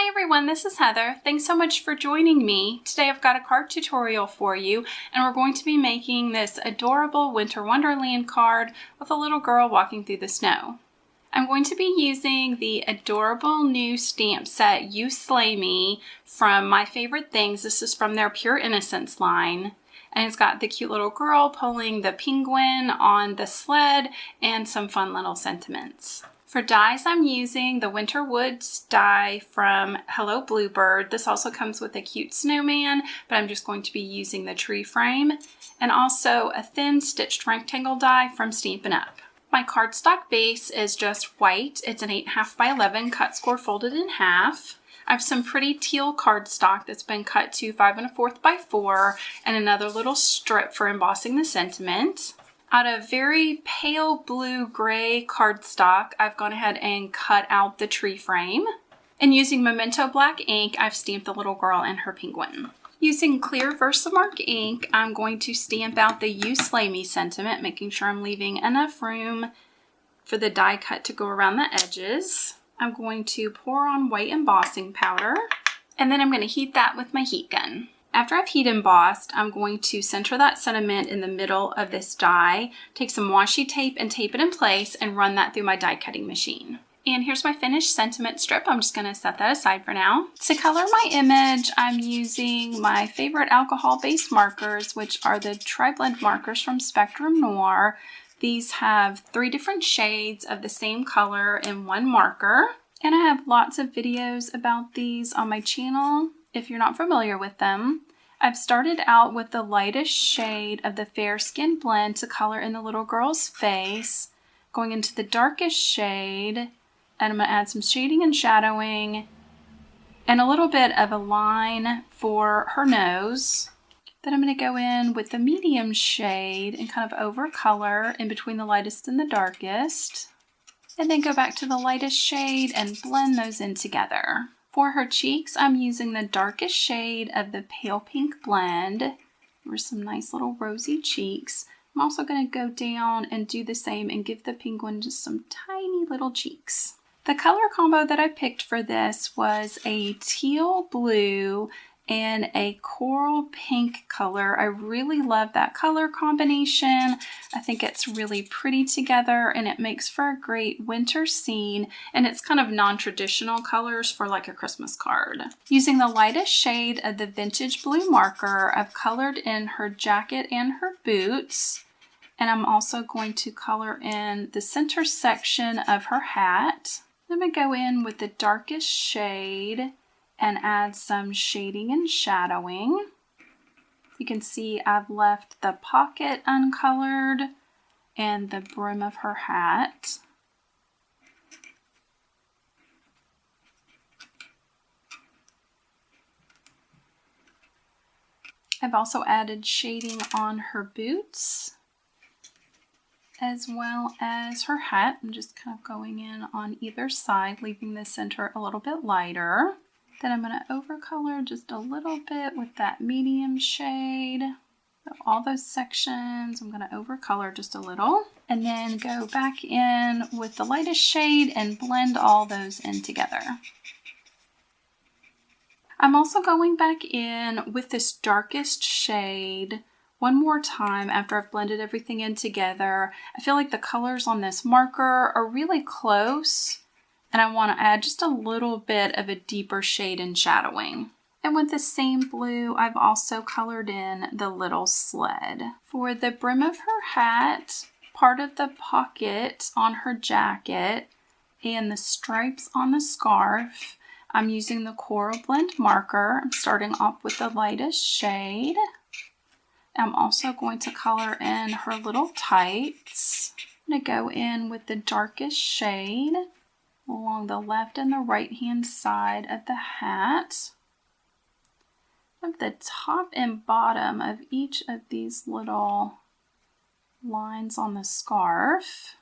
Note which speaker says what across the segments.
Speaker 1: Hi everyone, this is Heather. Thanks so much for joining me. Today I've got a card tutorial for you, and we're going to be making this adorable Winter Wonderland card with a little girl walking through the snow. I'm going to be using the adorable new stamp set You Sleigh Me from My Favorite Things. This is from their Pure Innocence line. And it's got the cute little girl pulling the penguin on the sled and some fun little sentiments. For dies, I'm using the Winter Woods die from Hello Bluebird. This also comes with a cute snowman, but I'm just going to be using the tree frame. And also a thin stitched rectangle die from Stampin' Up! My cardstock base is just white. It's an 8.5 by 11 cut score folded in half. I have some pretty teal cardstock that's been cut to 5 1/4 by 4 and another little strip for embossing the sentiment. Out of very pale blue gray cardstock, I've gone ahead and cut out the tree frame. And using Memento black ink, I've stamped the little girl and her penguin. Using clear Versamark ink, I'm going to stamp out the You Sleigh Me sentiment, making sure I'm leaving enough room for the die cut to go around the edges. I'm going to pour on white embossing powder, and then I'm going to heat that with my heat gun. After I've heat embossed, I'm going to center that sentiment in the middle of this die, take some washi tape and tape it in place and run that through my die cutting machine. And here's my finished sentiment strip. I'm just going to set that aside for now. To color my image, I'm using my favorite alcohol-based markers, which are the Tri-Blend markers from Spectrum Noir. These have 3 different shades of the same color in one marker. And I have lots of videos about these on my channel if you're not familiar with them. I've started out with the lightest shade of the Fair Skin Blend to color in the little girl's face, going into the darkest shade, and I'm going to add some shading and shadowing and a little bit of a line for her nose. Then I'm going to go in with the medium shade and kind of overcolor in between the lightest and the darkest, and then go back to the lightest shade and blend those in together. For her cheeks, I'm using the darkest shade of the Pale Pink Blend. There's some nice little rosy cheeks. I'm also going to go down and do the same and give the penguin just some tiny little cheeks. The color combo that I picked for this was a teal blue and a coral pink color. I really love that color combination. I think it's really pretty together and it makes for a great winter scene, and it's kind of non-traditional colors for like a Christmas card. Using the lightest shade of the Vintage Blue marker, I've colored in her jacket and her boots, and I'm also going to color in the center section of her hat. I'm going to go in with the darkest shade and add some shading and shadowing. You can see I've left the pocket uncolored and the brim of her hat. I've also added shading on her boots as well as her hat. I'm just kind of going in on either side, leaving the center a little bit lighter. Then I'm going to overcolor just a little bit with that medium shade. So all those sections, I'm going to overcolor just a little. And then go back in with the lightest shade and blend all those in together. I'm also going back in with this darkest shade one more time after I've blended everything in together. I feel like the colors on this marker are really close, and I want to add just a little bit of a deeper shade in shadowing. And with the same blue, I've also colored in the little sled. For the brim of her hat, part of the pocket on her jacket, and the stripes on the scarf, I'm using the Coral Blend marker. I'm starting off with the lightest shade. I'm also going to color in her little tights. I'm going to go in with the darkest shade along the left and the right hand side of the hat. Of the top and bottom of each of these little lines on the scarf,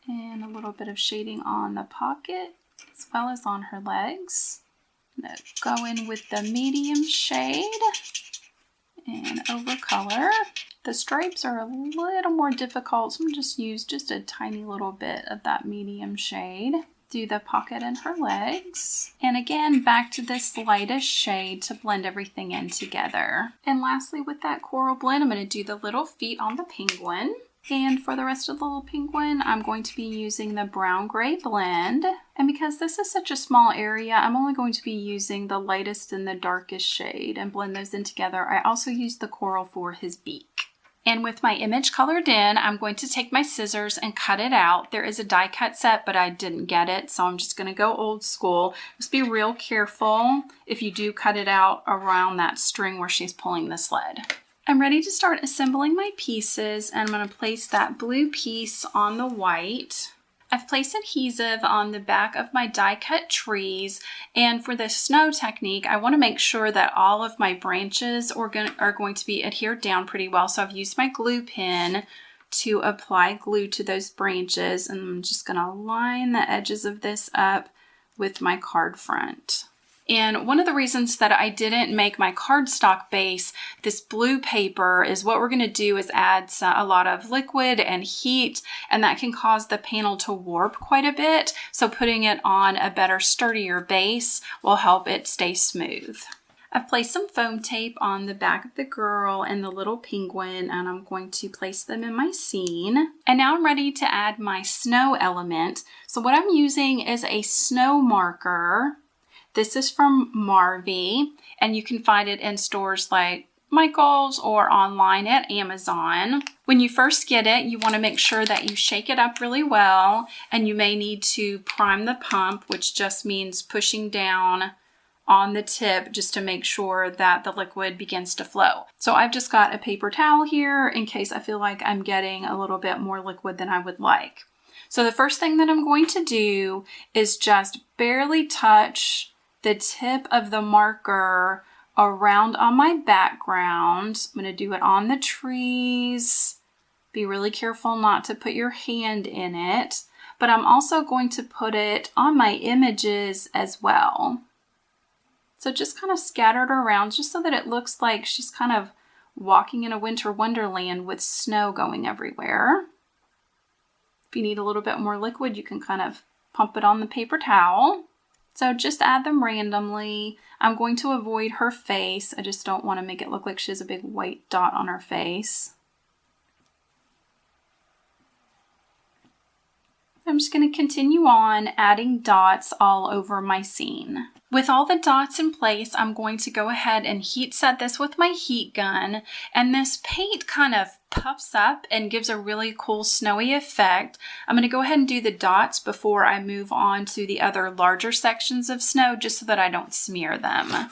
Speaker 1: and a little bit of shading on the pocket as well as on her legs. I'm going to go in with the medium shade and overcolor. The stripes are a little more difficult, so I'm just use just a tiny little bit of that medium shade. do the pocket and her legs. And again, back to this lightest shade to blend everything in together. And lastly, with that coral blend, I'm going to do the little feet on the penguin. And for the rest of the little penguin, I'm going to be using the brown gray blend. And because this is such a small area, I'm only going to be using the lightest and the darkest shade and blend those in together. I also used the coral for his beak. And with my image colored in, I'm going to take my scissors and cut it out. There is a die cut set, but I didn't get it, so I'm just gonna go old school. Just be real careful if you do cut it out around that string where she's pulling the sled. I'm ready to start assembling my pieces, and I'm gonna place that blue piece on the white. I've placed adhesive on the back of my die cut trees, and for the snow technique, I want to make sure that all of my branches are going to be adhered down pretty well. So I've used my glue pen to apply glue to those branches, and I'm just going to line the edges of this up with my card front. And one of the reasons that I didn't make my cardstock base this blue paper is what we're going to do is add a lot of liquid and heat, and that can cause the panel to warp quite a bit. So putting it on a better, sturdier base will help it stay smooth. I've placed some foam tape on the back of the girl and the little penguin, and I'm going to place them in my scene. And now I'm ready to add my snow element. So what I'm using is a snow marker. This is from Marvy, and you can find it in stores like Michael's or online at Amazon. When you first get it, you want to make sure that you shake it up really well, and you may need to prime the pump, which just means pushing down on the tip just to make sure that the liquid begins to flow. So I've just got a paper towel here in case I feel like I'm getting a little bit more liquid than I would like. So the first thing that I'm going to do is just barely touch the tip of the marker around on my background. I'm going to do it on the trees. Be really careful not to put your hand in it, but I'm also going to put it on my images as well. So just kind of scattered around just so that it looks like she's kind of walking in a winter wonderland with snow going everywhere. If you need a little bit more liquid, you can kind of pump it on the paper towel. So just add them randomly. I'm going to avoid her face. I just don't want to make it look like she has a big white dot on her face. I'm just going to continue on adding dots all over my scene. With all the dots in place, I'm going to go ahead and heat set this with my heat gun, and this paint kind of puffs up and gives a really cool snowy effect. I'm going to go ahead and do the dots before I move on to the other larger sections of snow just so that I don't smear them.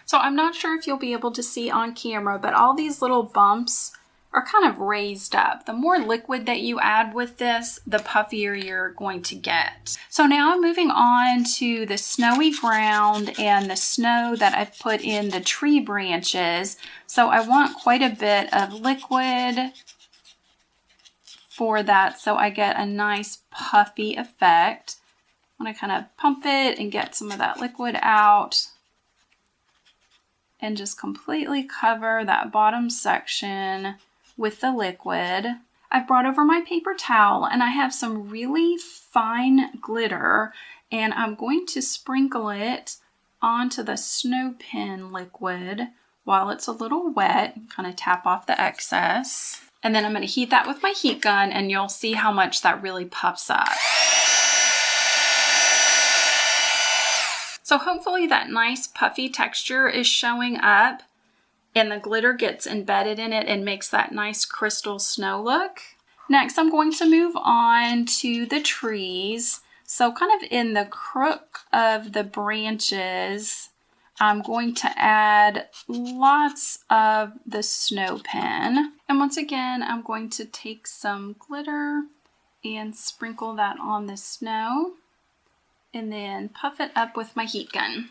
Speaker 1: So I'm not sure if you'll be able to see on camera, but all these little bumps are kind of raised up. The more liquid that you add with this, the puffier you're going to get. So now I'm moving on to the snowy ground and the snow that I've put in the tree branches. So I want quite a bit of liquid for that so I get a nice puffy effect. I'm going to kind of pump it and get some of that liquid out and just completely cover that bottom section with the liquid. I've brought over my paper towel and I have some really fine glitter, and I'm going to sprinkle it onto the snow pin liquid while it's a little wet, kind of tap off the excess. And then I'm going to heat that with my heat gun, and you'll see how much that really puffs up. So hopefully that nice puffy texture is showing up, and the glitter gets embedded in it and makes that nice crystal snow look. Next, I'm going to move on to the trees. So kind of in the crook of the branches, I'm going to add lots of the snow pen. And once again, I'm going to take some glitter and sprinkle that on the snow and then puff it up with my heat gun.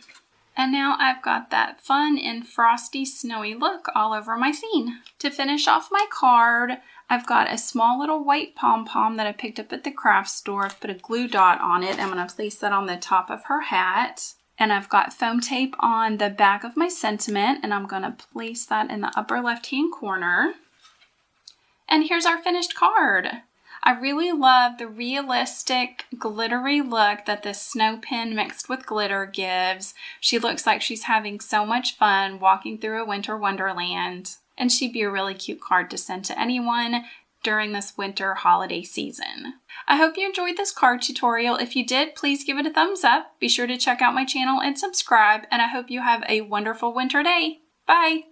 Speaker 1: And now I've got that fun and frosty snowy look all over my scene. To finish off my card, I've got a small little white pom-pom that I picked up at the craft store. I've put a glue dot on it. I'm going to place that on the top of her hat. And I've got foam tape on the back of my sentiment, and I'm going to place that in the upper left-hand corner. And here's our finished card. I really love the realistic glittery look that this snow pin mixed with glitter gives. She looks like she's having so much fun walking through a winter wonderland, and she'd be a really cute card to send to anyone during this winter holiday season. I hope you enjoyed this card tutorial. If you did, please give it a thumbs up. Be sure to check out my channel and subscribe, and I hope you have a wonderful winter day. Bye!